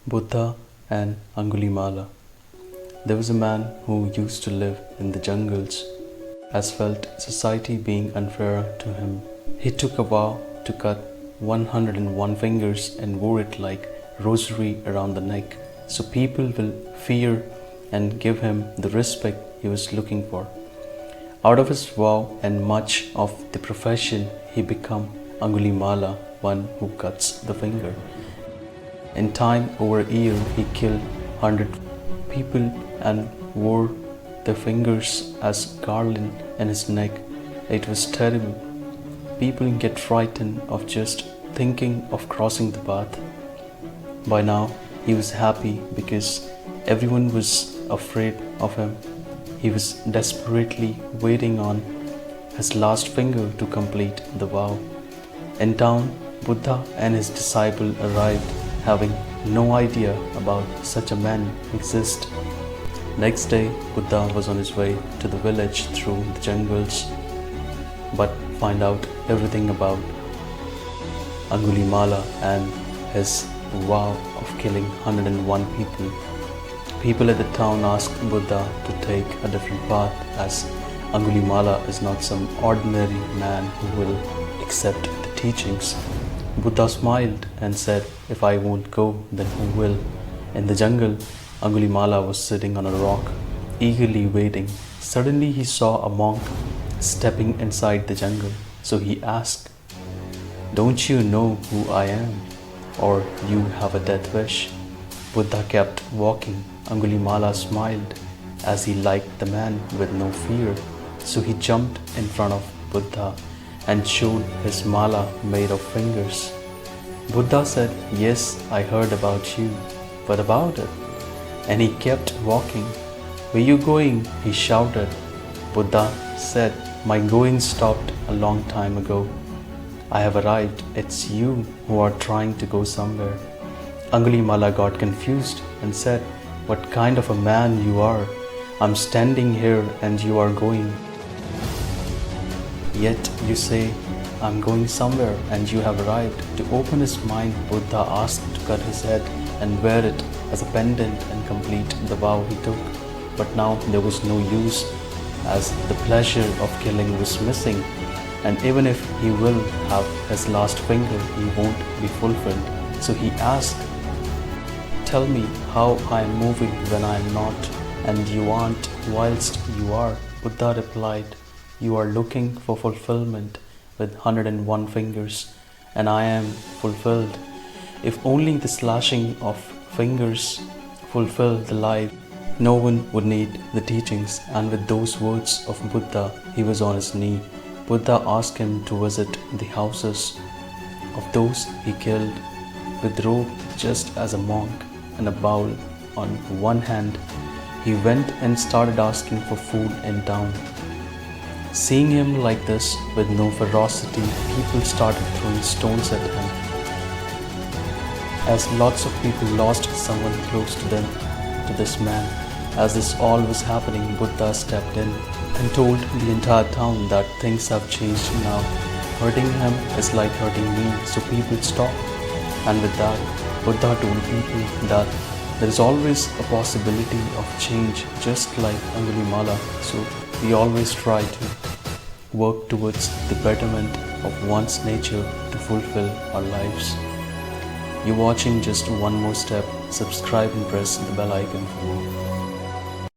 Buddha and Angulimala. There was a man who used to live in the jungles, as felt society being unfair to him. He took a vow to cut 101 fingers and wore it like rosary around the neck, so people will fear and give him the respect he was looking for. Out of his vow and much of the profession, he became Angulimala, one who cuts the finger. In time, over a year, he killed 100 people and wore their fingers as garland in his neck. It was terrible. People get frightened of just thinking of crossing the path. By now, he was happy because everyone was afraid of him. He was desperately waiting on his last finger to complete the vow. In town, Buddha and his disciple arrived, having no idea about such a man exist. Next day, Buddha was on his way to the village through the jungles, but find out everything about Angulimala and his vow of killing 101 people. People at the town asked Buddha to take a different path, as Angulimala is not some ordinary man who will accept the teachings. Buddha smiled and said, "If I won't go, then who will?" In the jungle, Angulimala was sitting on a rock, eagerly waiting. Suddenly he saw a monk stepping inside the jungle. So he asked, "Don't you know who I am? Or you have a death wish?" Buddha kept walking. Angulimala smiled, as he liked the man with no fear. So he jumped in front of Buddha and showed his mala made of fingers. Buddha said, "Yes, I heard about you. What about it?" And he kept walking. "Where you going?" he shouted. Buddha said, "My going stopped a long time ago. I have arrived. It's you who are trying to go somewhere." Angulimala got confused and said, "What kind of a man you are? I'm standing here and you are going. Yet you say, I'm going somewhere and you have arrived." To open his mind, Buddha asked to cut his head and wear it as a pendant and complete the vow he took. But now there was no use, as the pleasure of killing was missing, and even if he will have his last finger, he won't be fulfilled. So he asked, "Tell me how I am moving when I am not, and you aren't whilst you are." Buddha replied, "You are looking for fulfillment with 101 fingers, and I am fulfilled. If only the slashing of fingers fulfill the life, no one would need the teachings." And with those words of Buddha, he was on his knee. Buddha asked him to visit the houses of those he killed. With robe just as a monk and a bowl on one hand, he went and started asking for food in town. Seeing him like this, with no ferocity, people started throwing stones at him. As lots of people lost someone close to them, to this man. As this all was happening, Buddha stepped in and told the entire town that things have changed now. Hurting him is like hurting me, so people stopped. And with that, Buddha told people that there is always a possibility of change, just like Angulimala. So we always try to work towards the betterment of one's nature to fulfill our lives. You're watching Just One More Step. Subscribe and press the bell icon for more.